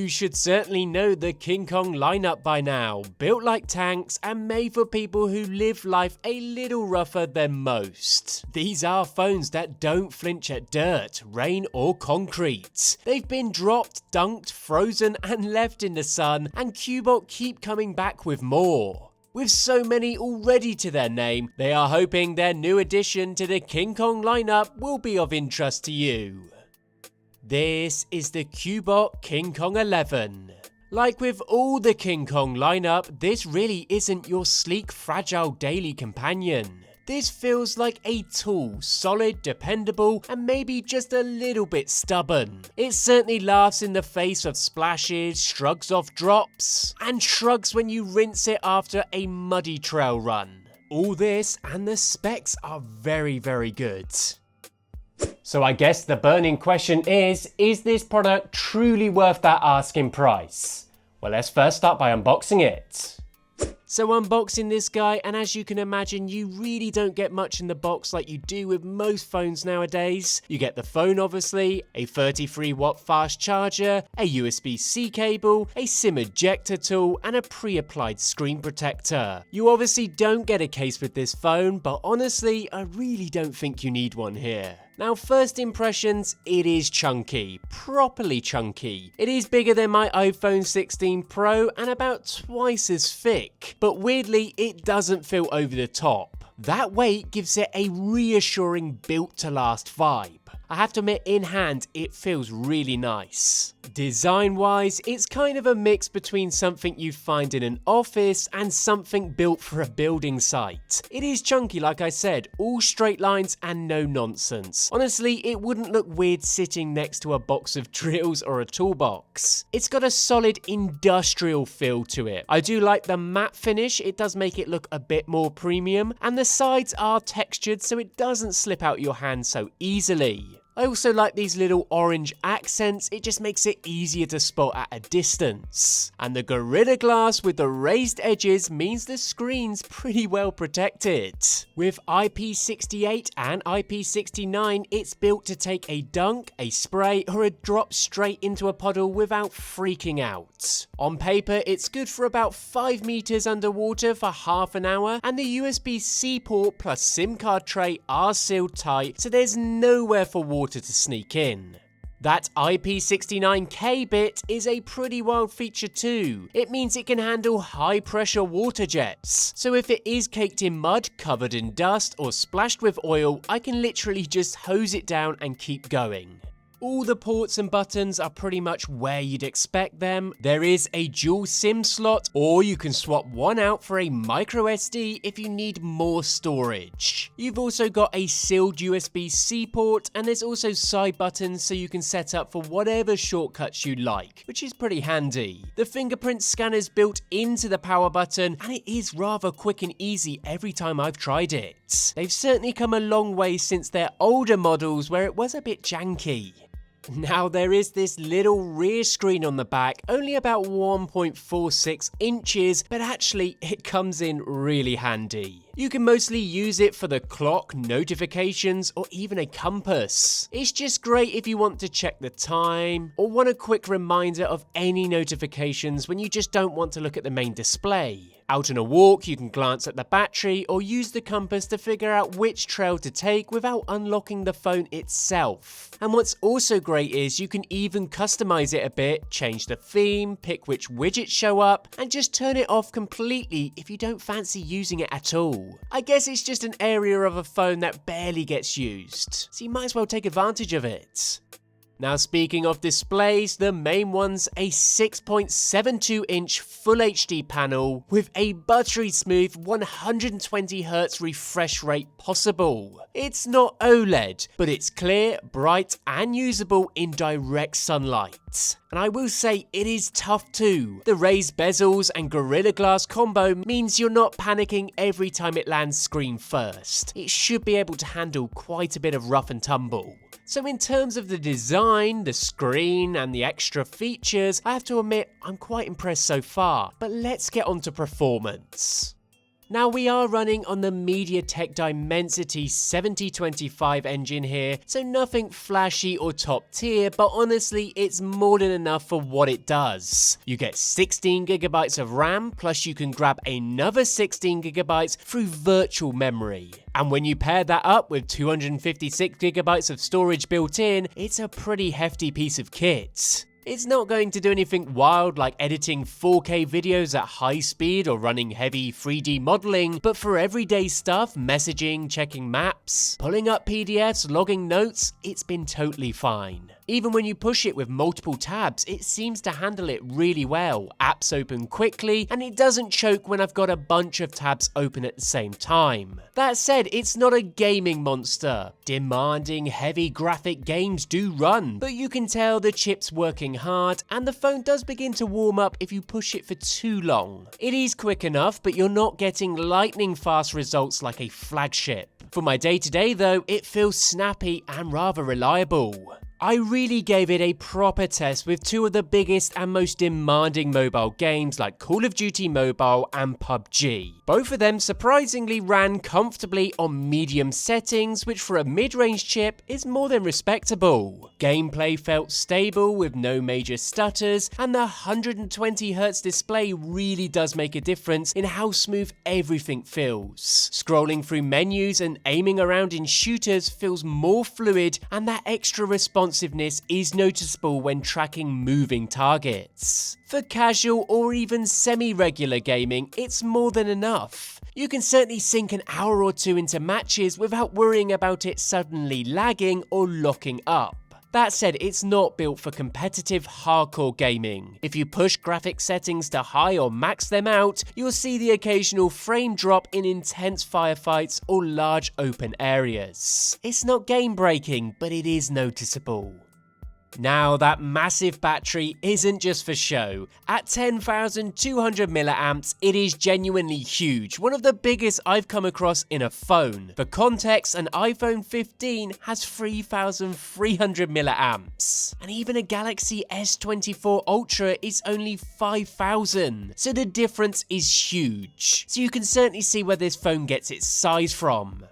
You should certainly know the KingKong lineup by now, built like tanks and made for people who live life a little rougher than most. These are phones that don't flinch at dirt, rain or concrete. They've been dropped, dunked, frozen and left in the sun, and Cubot keep coming back with more. With so many already to their name, they are hoping their new addition to the KingKong lineup will be of interest to you. This is the Cubot KingKong 11. Like with all the KingKong lineup, this really isn't your sleek, fragile daily companion. This feels like a tool, solid, dependable, and maybe just a little bit stubborn. It certainly laughs in the face of splashes, shrugs off drops, and shrugs when you rinse it after a muddy trail run. All this and the specs are very, very good. So I guess the burning question is this product truly worth that asking price? Well, let's first start by unboxing it. So unboxing this guy, and as you can imagine, you really don't get much in the box like you do with most phones nowadays. You get the phone obviously, a 33-watt fast charger, a USB-C cable, a SIM ejector tool, and a pre-applied screen protector. You obviously don't get a case with this phone, but honestly, I really don't think you need one here. Now, first impressions, it is chunky, properly chunky. It is bigger than my iPhone 16 Pro and about twice as thick, but weirdly, it doesn't feel over the top. That weight gives it a reassuring built to last vibe. I have to admit, in hand, it feels really nice. Design-wise, it's kind of a mix between something you find in an office and something built for a building site. It is chunky, like I said, all straight lines and no nonsense. Honestly, it wouldn't look weird sitting next to a box of drills or a toolbox. It's got a solid industrial feel to it. I do like the matte finish, it does make it look a bit more premium, and the sides are textured so it doesn't slip out your hand so easily. I also like these little orange accents, it just makes it easier to spot at a distance. And the Gorilla Glass with the raised edges means the screen's pretty well protected. With IP68 and IP69, it's built to take a dunk, a spray, or a drop straight into a puddle without freaking out. On paper, it's good for about 5 meters underwater for half an hour, and the USB-C port plus SIM card tray are sealed tight, so there's nowhere for water to sneak in. That IP69K bit is a pretty wild feature too. It means it can handle high pressure water jets. So if it is caked in mud, covered in dust, or splashed with oil, I can literally just hose it down and keep going. All the ports and buttons are pretty much where you'd expect them. There is a dual SIM slot, or you can swap one out for a micro SD if you need more storage. You've also got a sealed USB-C port, and there's also side buttons so you can set up for whatever shortcuts you like, which is pretty handy. The fingerprint scanner's built into the power button, and it is rather quick and easy every time I've tried it. They've certainly come a long way since their older models where it was a bit janky. Now there is this little rear screen on the back, only about 1.46 inches, but actually it comes in really handy. You can mostly use it for the clock, notifications, or even a compass. It's just great if you want to check the time, or want a quick reminder of any notifications when you just don't want to look at the main display. Out on a walk, you can glance at the battery or use the compass to figure out which trail to take without unlocking the phone itself. And what's also great is you can even customize it a bit, change the theme, pick which widgets show up, and just turn it off completely if you don't fancy using it at all. I guess it's just an area of a phone that barely gets used, so you might as well take advantage of it. Now speaking of displays, the main one's a 6.72-inch Full HD panel with a buttery smooth 120Hz refresh rate possible. It's not OLED, but it's clear, bright, and usable in direct sunlight. And I will say it is tough too. The raised bezels and Gorilla Glass combo means you're not panicking every time it lands screen first. It should be able to handle quite a bit of rough and tumble. So in terms of the design, the screen, and the extra features, I have to admit I'm quite impressed so far, but let's get on to performance. Now we are running on the MediaTek Dimensity 7025 engine here, so nothing flashy or top tier, but honestly it's more than enough for what it does. You get 16GB of RAM, plus you can grab another 16GB through virtual memory. And when you pair that up with 256GB of storage built in, it's a pretty hefty piece of kit. It's not going to do anything wild like editing 4K videos at high speed or running heavy 3D modeling, but for everyday stuff, messaging, checking maps, pulling up PDFs, logging notes, it's been totally fine. Even when you push it with multiple tabs, it seems to handle it really well. Apps open quickly, and it doesn't choke when I've got a bunch of tabs open at the same time. That said, it's not a gaming monster. Demanding, heavy graphic games do run, but you can tell the chip's working hard, and the phone does begin to warm up if you push it for too long. It is quick enough, but you're not getting lightning fast results like a flagship. For my day-to-day though, it feels snappy and rather reliable. I really gave it a proper test with two of the biggest and most demanding mobile games like Call of Duty Mobile and PUBG. Both of them surprisingly ran comfortably on medium settings, which for a mid-range chip is more than respectable. Gameplay felt stable with no major stutters, and the 120Hz display really does make a difference in how smooth everything feels. Scrolling through menus and aiming around in shooters feels more fluid, and that extra responsiveness is noticeable when tracking moving targets. For casual or even semi-regular gaming, it's more than enough. You can certainly sink an hour or two into matches without worrying about it suddenly lagging or locking up. That said, it's not built for competitive hardcore gaming. If you push graphic settings to high or max them out, you'll see the occasional frame drop in intense firefights or large open areas. It's not game breaking, but it is noticeable. Now, that massive battery isn't just for show. At 10,200 milliamps, it is genuinely huge, one of the biggest I've come across in a phone. For context, an iPhone 15 has 3,300 milliamps, and even a Galaxy S24 Ultra is only 5,000, so the difference is huge. So you can certainly see where this phone gets its size from.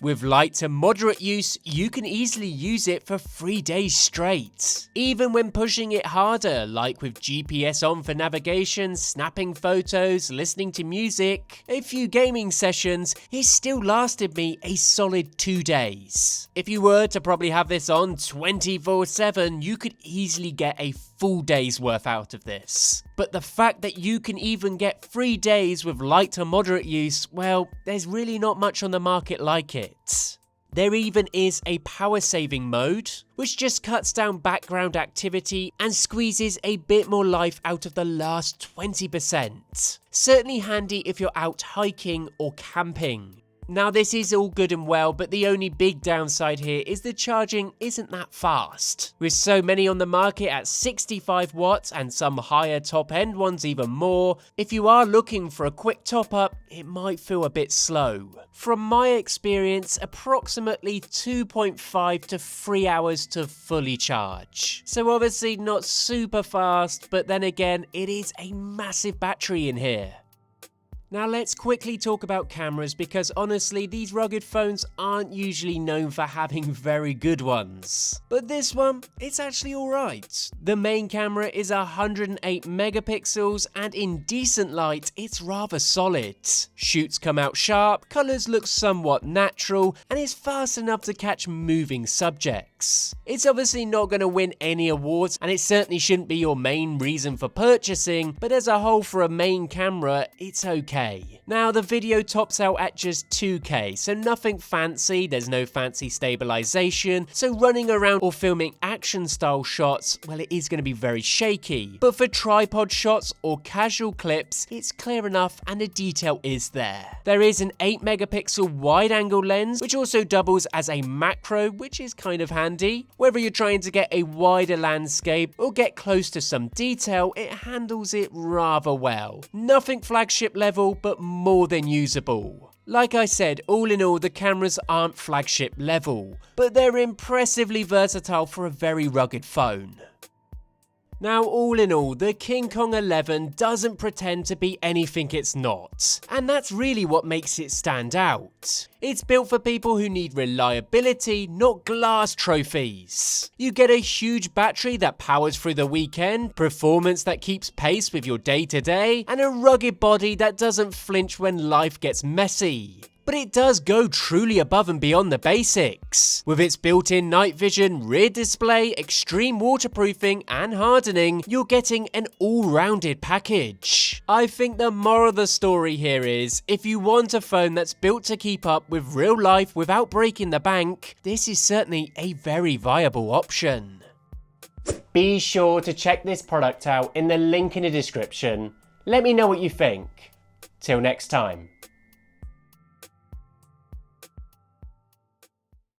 With light to moderate use, you can easily use it for 3 days straight. Even when pushing it harder, like with GPS on for navigation, snapping photos, listening to music, a few gaming sessions, it still lasted me a solid 2 days. If you were to probably have this on 24/7, you could easily get a full day's worth out of this. But the fact that you can even get 3 days with light to moderate use, well, there's really not much on the market like it. There even is a power saving mode, which just cuts down background activity and squeezes a bit more life out of the last 20%. Certainly handy if you're out hiking or camping. Now, this is all good and well, but the only big downside here is the charging isn't that fast. With so many on the market at 65 watts and some higher top end ones even more, if you are looking for a quick top up, it might feel a bit slow. From my experience, approximately 2.5 to 3 hours to fully charge. So obviously not super fast, but then again, it is a massive battery in here. Now let's quickly talk about cameras, because honestly these rugged phones aren't usually known for having very good ones. But this one, it's actually alright. The main camera is 108 megapixels and in decent light it's rather solid. Shoots come out sharp, colours look somewhat natural, and is fast enough to catch moving subjects. It's obviously not going to win any awards, and it certainly shouldn't be your main reason for purchasing, but as a whole for a main camera, it's okay. Now the video tops out at just 2K, so nothing fancy, there's no fancy stabilization, so running around or filming action style shots, well, it is going to be very shaky. But for tripod shots or casual clips, it's clear enough and the detail is there. There is an 8 megapixel wide angle lens, which also doubles as a macro, which is kind of handy. Whether you're trying to get a wider landscape or get close to some detail, it handles it rather well. Nothing flagship level, but more than usable. Like I said, all in all, the cameras aren't flagship level, but they're impressively versatile for a very rugged phone. Now, all in all, the KingKong 11 doesn't pretend to be anything it's not, and that's really what makes it stand out. It's built for people who need reliability, not glass trophies. You get a huge battery that powers through the weekend, performance that keeps pace with your day-to-day, and a rugged body that doesn't flinch when life gets messy. But it does go truly above and beyond the basics. With its built-in night vision, rear display, extreme waterproofing and hardening, you're getting an all-rounded package. I think the moral of the story here is, if you want a phone that's built to keep up with real life without breaking the bank, this is certainly a very viable option. Be sure to check this product out in the link in the description. Let me know what you think. Till next time.